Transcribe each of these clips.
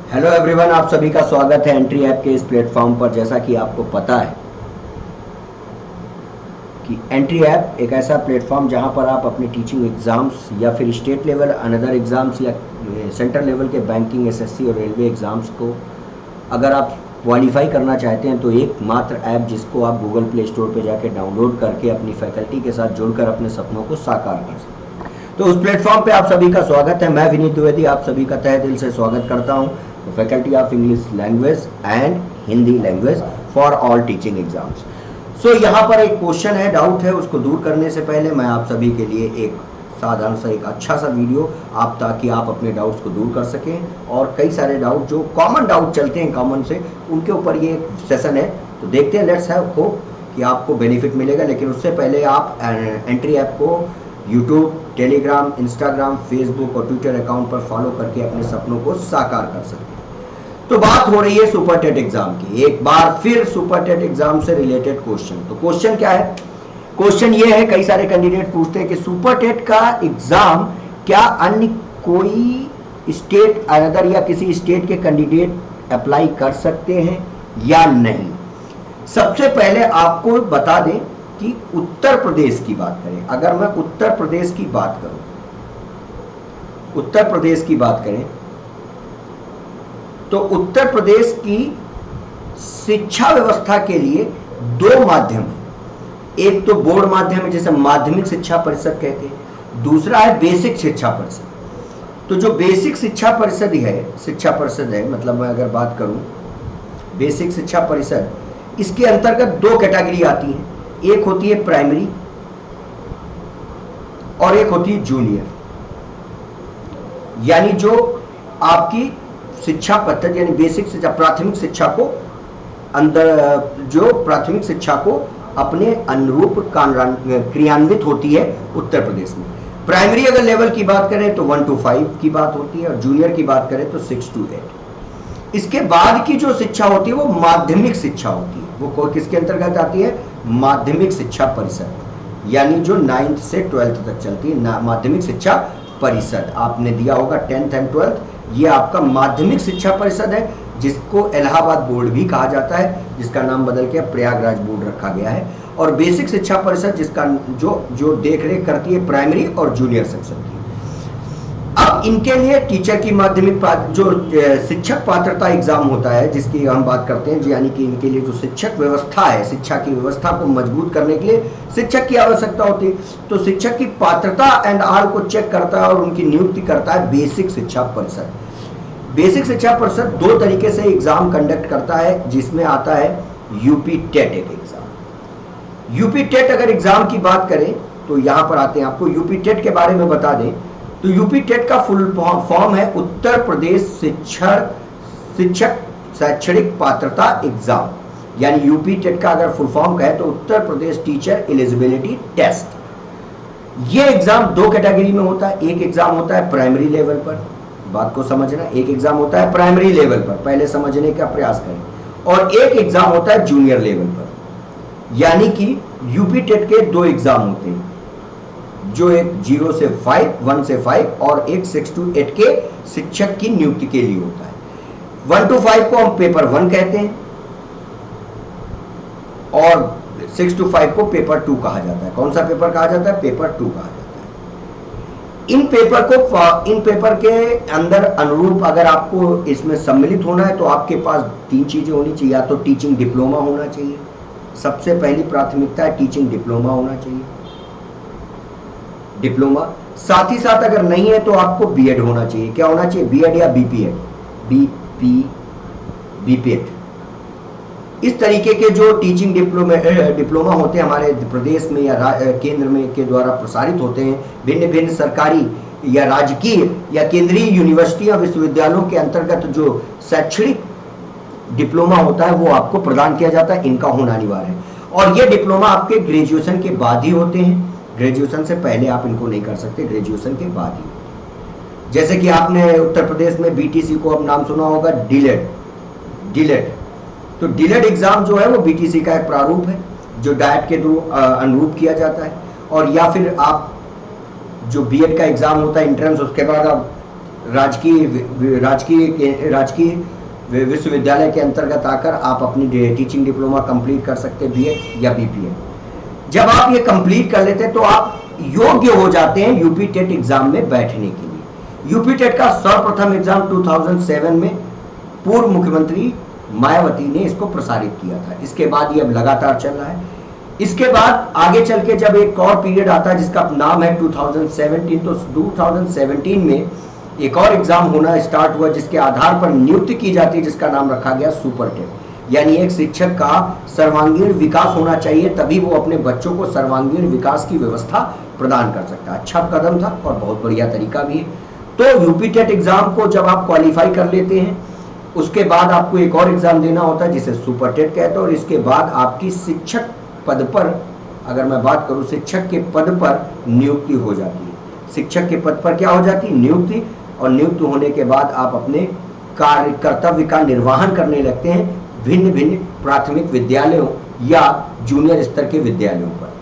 Hello everyone, आप सभी का स्वागत है एंट्री ऐप के इस प्लेटफॉर्म पर। जैसा कि आपको पता है कि एंट्री ऐप एक ऐसा प्लेटफॉर्म जहां पर आप अपने टीचिंग एग्ज़ाम्स या फिर स्टेट लेवल अनदर एग्ज़ाम्स या सेंट्रल लेवल के बैंकिंग, एसएससी और रेलवे एग्ज़ाम्स को अगर आप क्वालिफाई करना चाहते हैं तो एकमात्र ऐप जिसको आप गूगल प्ले स्टोर पर जाकर डाउनलोड करके अपनी फैकल्टी के साथ जुड़कर अपने सपनों को साकार कर सकते हैं। तो उस प्लेटफॉर्म पे आप सभी का स्वागत है। मैं विनीत द्विवेदी आप सभी का तहे दिल से स्वागत करता हूं। Faculty of English language and Hindi language for all teaching exams. So यहाँ पर एक क्वेश्चन है, डाउट है, उसको दूर करने से पहले मैं आप सभी के लिए एक साधारण सा एक अच्छा सा वीडियो ताकि आप अपने डाउट्स को दूर कर सकें। और कई सारे डाउट जो कॉमन डाउट चलते हैं कॉमन से, उनके ऊपर ये एक सेशन है। तो देखते हैं, लेट्स हैव होप कि आपको बेनिफिट मिलेगा। लेकिन उससे पहले आप एंट्री ऐप को यूट्यूब, टेलीग्राम, इंस्टाग्राम, फेसबुक और ट्विटर अकाउंट पर फॉलो करके अपने सपनों को साकार कर सकते हैं। तो बात हो रही है सुपर टेट एग्जाम की। एक बार फिर सुपर टेट एग्जाम से रिलेटेड क्वेश्चन। तो क्वेश्चन क्या है? क्वेश्चन ये है, कई सारे कैंडिडेट पूछते हैं कि सुपर टेट का एग्जाम क्या अन्य कोई स्टेट अदर या किसी स्टेट के कैंडिडेट अप्लाई कर सकते हैं या नहीं। सबसे पहले आपको बता दें कि उत्तर प्रदेश की बात करें, अगर मैं उत्तर प्रदेश की बात करूं, उत्तर प्रदेश की बात करें तो उत्तर प्रदेश की शिक्षा व्यवस्था के लिए दो माध्यम है। एक तो बोर्ड माध्यम है जिसे माध्यमिक शिक्षा परिषद कहते हैं, दूसरा है बेसिक शिक्षा परिषद। तो जो बेसिक शिक्षा परिषद है, मतलब मैं अगर बात करूं बेसिक शिक्षा परिषद, इसके अंतर्गत दो कैटेगरी आती है। एक होती है प्राइमरी और एक होती है जूनियर। यानी जो आपकी शिक्षा पद्धति यानी बेसिक शिक्षा, प्राथमिक शिक्षा को जो प्राथमिक शिक्षा को अपने अनुरूप क्रियान्वित होती है उत्तर प्रदेश में। प्राइमरी अगर लेवल की बात करें तो 1 to 5 की बात होती है और जूनियर की बात करें तो 6 to 8। इसके बाद की जो शिक्षा होती है वो माध्यमिक शिक्षा होती है। वो किसके अंतर्गत आती है? माध्यमिक शिक्षा परिषद, यानी जो 9th से 12th तक चलती है माध्यमिक शिक्षा परिषद। आपने दिया होगा 10th एंड 12th, ये आपका माध्यमिक शिक्षा परिषद है, जिसको इलाहाबाद बोर्ड भी कहा जाता है, जिसका नाम बदल के प्रयागराज बोर्ड रखा गया है। और बेसिक शिक्षा परिषद जिसका जो देखरेख करती है प्राइमरी और जूनियर सेक्शन की। अब इनके लिए टीचर की माध्यमिक जो शिक्षक पात्रता एग्जाम होता है जिसकी हम बात करते हैं, यानी कि इनके लिए जो शिक्षक व्यवस्था है, शिक्षा की व्यवस्था को मजबूत करने के लिए शिक्षक की आवश्यकता होती है। तो शिक्षक की पात्रता एंड आल को चेक करता है और उनकी नियुक्ति करता है बेसिक शिक्षा परिषद। बेसिक शिक्षा परिषद दो तरीके से एग्जाम कंडक्ट करता है, जिसमें आता है यूपी टेट एक एग्जाम। यूपी टेट अगर एग्जाम की बात करें तो यहां पर आते हैं, आपको यूपी टेट के बारे में बता दें तो यूपी टेट का फुल फॉर्म है उत्तर प्रदेश शिक्षक शैक्षणिक पात्रता एग्जाम। यानी यूपी टेट का अगर फुल फॉर्म कहे तो Uttar Pradesh teacher eligibility test. ये एग्जाम दो कैटेगरी में होता है। एक एग्जाम होता है प्राइमरी लेवल पर, बात को समझना, एक एग्जाम होता है प्राइमरी लेवल पर, पहले समझने का प्रयास करें। और एक एग्जाम होता है जूनियर लेवल पर। यानी कि यूपी टेट के दो एग्जाम होते हैं, जो एक 0 से 5, 1 से 5 और एक 6 to 8 के शिक्षक की नियुक्ति के लिए होता है। 1 to 5 को हम पेपर 1 कहते हैं और 6 to 5 को पेपर 2 कहा जाता है। कौन सा पेपर कहा जाता है? पेपर 2 कहा जाता है। इन पेपर के अंदर अनुरूप अगर आपको इसमें सम्मिलित होना है तो आपके पास 3 चीजें होनी चाहिए। या तो टीचिंग डिप्लोमा होना चाहिए, सबसे पहली प्राथमिकता है टीचिंग डिप्लोमा होना चाहिए, डिप्लोमा। साथ ही साथ अगर नहीं है तो आपको बीएड होना चाहिए। क्या होना चाहिए? बीएड या बीपीएड, बीपीएड। इस तरीके के जो टीचिंग डिप्लोमा होते हैं हमारे प्रदेश में या केंद्र में के द्वारा प्रसारित होते हैं, भिन्न भिन्न सरकारी या राजकीय या केंद्रीय यूनिवर्सिटियां विश्वविद्यालयों के अंतर्गत जो शैक्षणिक डिप्लोमा होता है वो आपको प्रदान किया जाता है। इनका होना अनिवार्य है। और ये डिप्लोमा आपके ग्रेजुएशन के बाद ही होते हैं, ग्रेजुएशन से पहले आप इनको नहीं कर सकते, ग्रेजुएशन के बाद ही। जैसे कि आपने उत्तर प्रदेश में बीटीसी को अब नाम सुना होगा, डीलेट। तो डीलेट एग्जाम जो है वो बीटीसी का एक प्रारूप है जो डाइट के थ्रू अनुरूप किया जाता है। और या फिर आप जो बीएड का एग्जाम होता है इंट्रेंस, उसके बाद आप राजकीय राजकीय विश्वविद्यालय के अंतर्गत आकर आप अपनी टीचिंग डिप्लोमा कंप्लीट कर सकते हैं, बीएड या बीपीएड। जब आप ये कंप्लीट कर लेते हैं तो आप योग्य हो जाते हैं यूपी टेट एग्जाम में बैठने के लिए। यूपी टेट का सर्वप्रथम एग्जाम 2007 में पूर्व मुख्यमंत्री मायावती ने इसको प्रसारित किया था। इसके बाद ये अब लगातार चल रहा है। इसके बाद आगे चल के जब एक और पीरियड आता है जिसका नाम है 2017, तो 2017 में एक और एग्जाम होना स्टार्ट हुआ जिसके आधार पर नियुक्ति की जाती है, जिसका नाम रखा गया सुपर टेट। यानी एक शिक्षक का सर्वांगीण विकास होना चाहिए, तभी वो अपने बच्चों को सर्वांगीण विकास की व्यवस्था प्रदान कर सकता है। अच्छा कदम था और बहुत बढ़िया तरीका भी है। तो यूपी टेट एग्जाम को जब आप क्वालिफाई कर लेते हैं, उसके बाद आपको एक और एग्जाम देना होता है जिसे सुपर टेट कहते हैं, और इसके बाद आपकी शिक्षक पद पर, अगर मैं बात करूं, शिक्षक के पद पर नियुक्ति हो जाती है। शिक्षक के पद पर क्या हो जाती है? नियुक्ति। और नियुक्त होने के बाद आप अपने कार्य कर्तव्य का निर्वहन करने लगते हैं भिन्न भिन्न प्राथमिक विद्यालयों या जूनियर स्तर के विद्यालयों पर।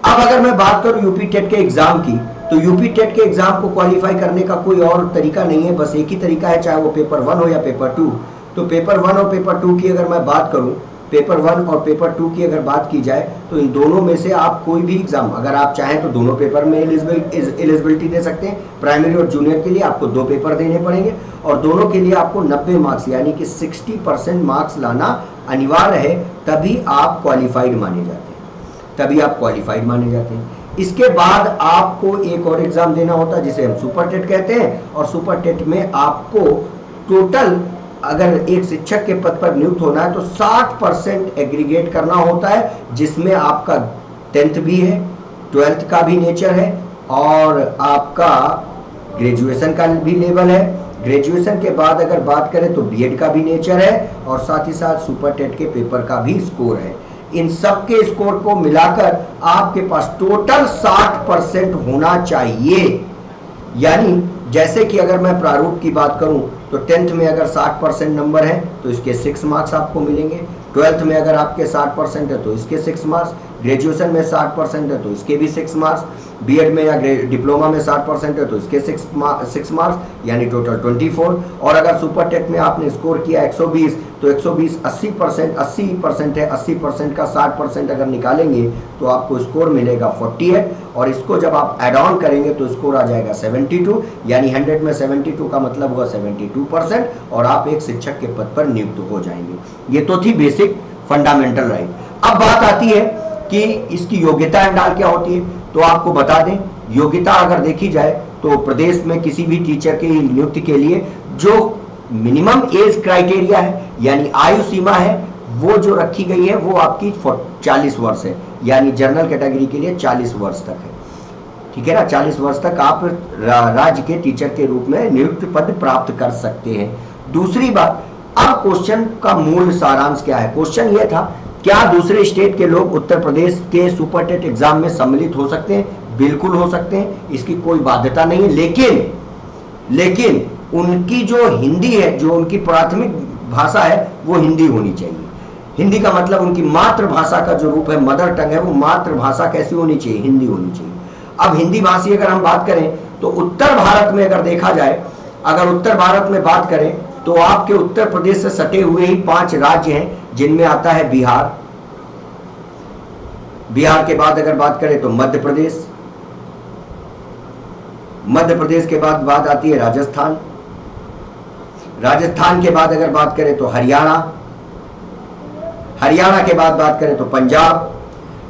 अब अगर मैं बात करूं यूपी टेट के एग्जाम की, तो यूपी टेट के एग्जाम को क्वालिफाई करने का कोई और तरीका नहीं है, बस एक ही तरीका है, चाहे वो पेपर 1 हो या पेपर 2। तो पेपर 1 और पेपर 2 की अगर मैं बात करूं, पेपर 1 और पेपर 2 की अगर बात की जाए तो इन दोनों में से आप कोई भी एग्जाम, अगर आप चाहें तो दोनों पेपर में एलिजिबिलिटी दे सकते हैं। प्राइमरी और जूनियर के लिए आपको 2 पेपर देने पड़ेंगे और दोनों के लिए आपको 90 मार्क्स यानी कि 60% मार्क्स लाना अनिवार्य है, तभी आप क्वालिफाइड माने जाते हैं। इसके बाद आपको एक और एग्जाम देना होता है जिसे हम सुपर टेट कहते हैं, और सुपर टेट में आपको टोटल, अगर एक शिक्षक के पद पर नियुक्त होना है तो 60% एग्रीगेट करना होता है, जिसमें आपका 10th भी है, 12th का भी नेचर है और आपका ग्रेजुएशन का भी लेवल है। ग्रेजुएशन के बाद अगर बात करें तो बीएड का भी नेचर है और साथ ही साथ सुपर टेट के पेपर का भी स्कोर है। इन सब के स्कोर को मिलाकर आपके पास टोटल 60% होना चाहिए। यानी जैसे कि अगर मैं प्रारूप की बात करूं तो 10th में अगर 60% नंबर है तो इसके 6 मार्क्स आपको मिलेंगे, 12th में अगर आपके 60% है तो इसके 6 मार्क्स, ग्रेजुएशन में 60% है तो इसके भी 6 मार्क्स, बीएड में या डिप्लोमा में 60% है तो इसके 6 मार्क्स यानी टोटल 24। और अगर सुपर टेट में आपने स्कोर किया 120 तो 120 80% है, 80% का 60% अगर निकालेंगे तो आपको स्कोर मिलेगा 48, और इसको जब आप ऐड ऑन करेंगे तो स्कोर आ जाएगा 72, यानी 100 में 72 का मतलब हुआ 72%, और आप एक शिक्षक के पद पर नियुक्त हो जाएंगे। ये तो थी बेसिक फंडामेंटल राइट। अब बात आती है कि इसकी योग्यता एंड ऑल क्या होती है, तो आपको बता दें, योग्यता अगर देखी जाए तो प्रदेश में किसी भी टीचर की नियुक्ति के लिए जो मिनिमम एज क्राइटेरिया है यानी आयु सीमा है वो जो रखी गई है वो आपकी 40 वर्ष है, यानी जनरल कैटेगरी के लिए 40 वर्ष तक है। ठीक है ना, 40 वर्ष तक आप राज्य के टीचर के रूप में नियुक्त पद प्राप्त कर सकते हैं। दूसरी बात, अब क्वेश्चन का मूल सारांश क्या है? क्वेश्चन ये था, क्या दूसरे स्टेट के लोग उत्तर प्रदेश के सुपर टेट एग्जाम में सम्मिलित हो सकते हैं? बिल्कुल हो सकते हैं, इसकी कोई बाध्यता नहीं है, लेकिन उनकी जो हिंदी है, जो उनकी प्राथमिक भाषा है वो हिंदी होनी चाहिए। हिंदी का मतलब उनकी मातृभाषा का जो रूप है, मदर टंग है, वो मातृभाषा कैसी होनी चाहिए? हिंदी होनी चाहिए। अब हिंदी भाषी अगर हम बात करें तो उत्तर भारत में अगर देखा जाए, अगर उत्तर भारत में बात करें तो आपके उत्तर प्रदेश से सटे हुए ही 5 राज्य हैं जिनमें आता है बिहार। बिहार के बाद अगर बात करें तो मध्य प्रदेश, मध्य प्रदेश के बाद बात आती है राजस्थान, राजस्थान के बाद अगर बात करें तो हरियाणा, हरियाणा के बाद बात करें तो पंजाब।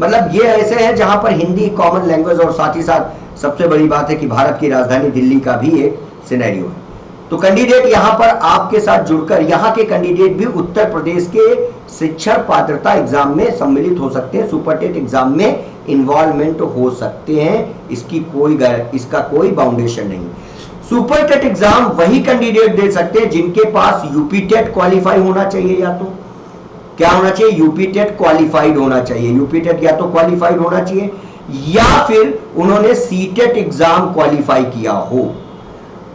मतलब ये ऐसे हैं जहां पर हिंदी कॉमन लैंग्वेज, और साथ ही साथ सबसे बड़ी बात है कि भारत की राजधानी दिल्ली का भी एक सिनेरियो है। तो कैंडिडेट यहां पर आपके साथ जुड़कर, यहां के कैंडिडेट भी उत्तर प्रदेश के शिक्षक पात्रता एग्जाम में सम्मिलित हो सकते हैं, सुपर टेट एग्जाम में इन्वॉल्वमेंट हो सकते हैं। इसका कोई बाउंडेशन नहीं। सुपर टेट एग्जाम वही कैंडिडेट दे सकते हैं जिनके पास यूपी टेट क्वालिफाई होना चाहिए, या तो क्या होना चाहिए? यूपी टेट क्वालिफाइड होना चाहिए। यूपी टेट या तो क्वालिफाइड होना चाहिए या फिर उन्होंने सी टेट एग्जाम क्वालिफाई किया हो।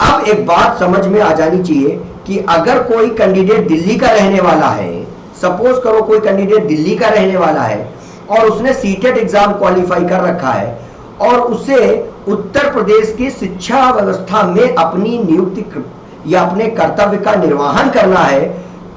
अब एक बात समझ में आ जानी चाहिए कि अगर कोई कैंडिडेट दिल्ली का रहने वाला है, सपोज करो कोई कैंडिडेट दिल्ली का रहने वाला है और उसने सी टेट एग्जाम क्वालिफाई कर रखा है और उसे उत्तर प्रदेश की शिक्षा व्यवस्था में अपनी नियुक्ति या अपने कर्तव्य का निर्वहन करना है,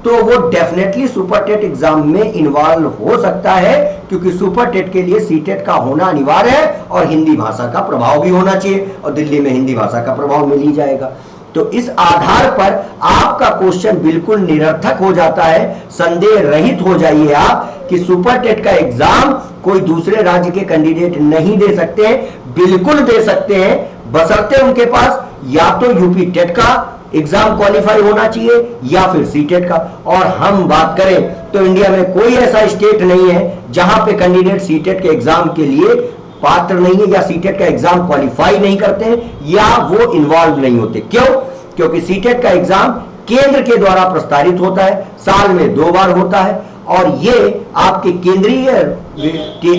तो वो डेफिनेटली सुपर टेट एग्जाम में इन्वॉल्व हो सकता है, क्योंकि सुपर टेट के लिए सीटेट का होना अनिवार्य है और हिंदी भाषा का प्रभाव भी होना चाहिए, और दिल्ली में हिंदी भाषा का प्रभाव मिल ही जाएगा। तो इस आधार पर आपका क्वेश्चन बिल्कुल निरर्थक हो जाता है। संदेह रहित हो जाइए आप कि सुपर टेट का एग्जाम कोई दूसरे राज्य के कैंडिडेट नहीं दे सकते हैं, बिल्कुल दे सकते हैं, बशर्ते उनके पास या तो यूपी टेट का एग्जाम क्वालिफाई होना चाहिए या फिर सीटेट का। और हम बात करें तो इंडिया में कोई ऐसा स्टेट नहीं है जहां पे कैंडिडेट सीटेट के एग्जाम के लिए पात्र नहीं है, या सीटेट का एग्जाम क्वालिफाई नहीं करते हैं, या वो इन्वॉल्व नहीं होते। क्यों? क्योंकि सीटेट का एग्जाम केंद्र के द्वारा प्रस्तावित होता है, साल में 2 बार होता है, और ये आपके केंद्रीय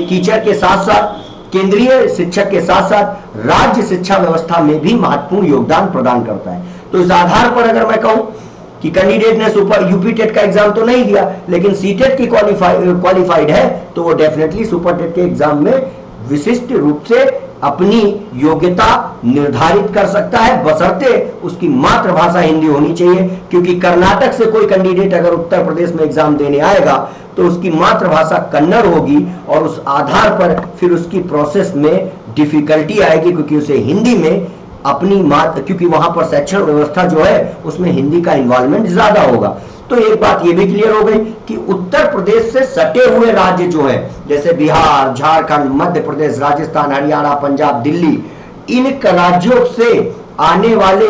टीचर के साथ साथ, केंद्रीय शिक्षक के साथ साथ राज्य शिक्षा व्यवस्था में भी महत्वपूर्ण योगदान प्रदान करता है। तो इस आधार पर अगर मैं कहूं कि कैंडिडेट ने सुपर यूपी टेट का एग्जाम तो नहीं दिया लेकिन सीटेट की क्वालिफाइड है, तो वो डेफिनेटली सुपर टेट के एग्जाम में विशिष्ट रूप से अपनी योग्यता निर्धारित कर सकता है, बशर्ते उसकी मातृभाषा हिंदी होनी चाहिए। क्योंकि कर्नाटक से कोई कैंडिडेट अगर उत्तर प्रदेश में एग्जाम देने आएगा तो उसकी मातृभाषा कन्नड़ होगी, और उस आधार पर फिर उसकी प्रोसेस में डिफिकल्टी आएगी, क्योंकि उसे हिंदी में अपनी क्योंकि वहां पर शैक्षण व्यवस्था जो है उसमें हिंदी का इन्वॉल्वमेंट ज्यादा होगा। तो एक बात ये भी क्लियर हो गई कि उत्तर प्रदेश से सटे हुए राज्य जो है, जैसे बिहार, झारखंड, मध्य प्रदेश, राजस्थान, हरियाणा, पंजाब, दिल्ली, इन राज्यों से आने वाले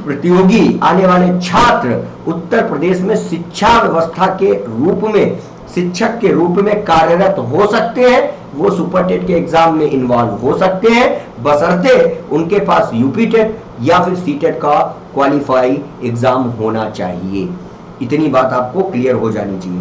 प्रतियोगी, आने वाले छात्र उत्तर प्रदेश में शिक्षा व्यवस्था के रूप में, शिक्षक के रूप में कार्यरत हो सकते हैं, वो सुपर टेट के एग्जाम में इन्वॉल्व हो सकते हैं, बशर्ते उनके पास यूपी टेट या फिर सीटेट का क्वालिफाई एग्जाम होना चाहिए। इतनी बात आपको क्लियर हो जानी चाहिए,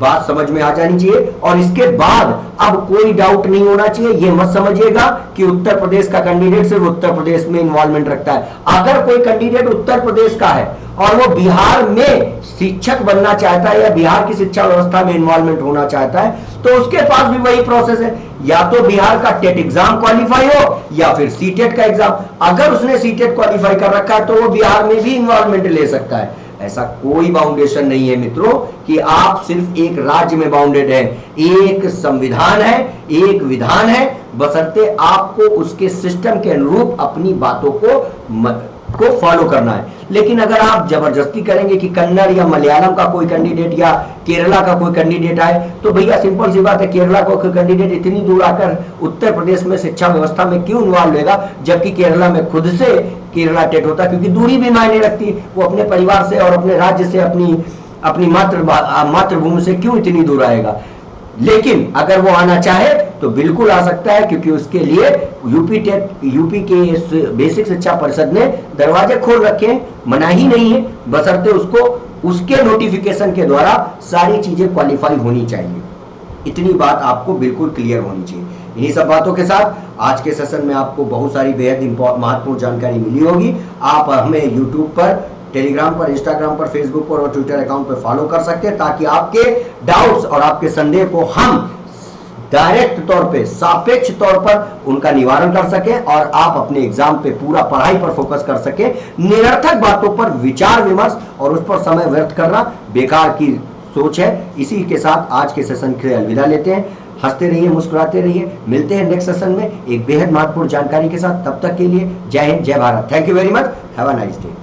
बात समझ में आ जानी चाहिए। और इसके बाद अब कोई डाउट नहीं होना चाहिए, ये मत समझिएगा कि उत्तर प्रदेश का कैंडिडेट सिर्फ उत्तर प्रदेश में इन्वॉल्वमेंट रखता है। अगर कोई कैंडिडेट उत्तर प्रदेश का है और वो बिहार में शिक्षक बनना चाहता है या बिहार की शिक्षा व्यवस्था में इन्वॉल्वमेंट होना चाहता है, तो उसके पास भी वही प्रोसेस है, या तो बिहार का टेट एग्जाम क्वालिफाई हो या फिर सीटेट का एग्जाम। अगर उसने सीटेट क्वालिफाई कर रखा है तो वो बिहार में भी इन्वॉल्वमेंट ले सकता है। ऐसा कोई बाउंडेशन नहीं है मित्रों कि आप सिर्फ एक राज्य में बाउंडेड है। एक संविधान है, एक विधान है, बशर्ते आपको उसके सिस्टम के अनुरूप अपनी बातों को फॉलो करना है। लेकिन अगर आप जबरदस्ती करेंगे कि कन्नड़ या मलयालम का कोई कैंडिडेट या केरला का कोई कैंडिडेट आए, तो भैया सिंपल सी बात है, केरला का कोई कैंडिडेट इतनी दूर आकर उत्तर प्रदेश में शिक्षा व्यवस्था में क्यों इन्वॉल्व होगा, जबकि केरला में खुद से केरला टेट होता है, क्योंकि दूरी भी मायने रखती है। वो अपने परिवार से और अपने राज्य से, अपनी मातृभूमि से क्यों इतनी दूर आएगा। लेकिन अगर वो आना चाहे तो बिल्कुल आ सकता है, क्योंकि उसके लिए यूपी के बेसिक शिक्षा परिषद ने दरवाजे खोल रखे हैं, मना ही नहीं है, बशर्ते उसको उसके नोटिफिकेशन के द्वारा सारी चीजें क्वालिफाई होनी चाहिए। इतनी बात आपको बिल्कुल क्लियर होनी चाहिए। इन्हीं सब बातों के साथ आज के सेशन में आपको बहुत सारी बेहद महत्वपूर्ण जानकारी मिली होगी। आप हमें यूट्यूब पर, टेलीग्राम पर, इंस्टाग्राम पर, फेसबुक पर और ट्विटर अकाउंट पर फॉलो कर सकते हैं, ताकि आपके डाउट्स और आपके संदेह को हम डायरेक्ट तौर पे, सापेक्ष तौर पर उनका निवारण कर सकें और आप अपने एग्जाम पे पूरा पढ़ाई पर फोकस कर सकें। निरर्थक बातों पर विचार विमर्श और उस पर समय व्यर्थ करना बेकार की सोच है। इसी के साथ आज के सेशन से अलविदा लेते हैं। हंसते रहिए, मुस्कुराते रहिए। मिलते हैं नेक्स्ट सेशन में एक बेहद महत्वपूर्ण जानकारी के साथ। तब तक के लिए जय हिंद, जय Bharat. Thank you very much. Have a nice day.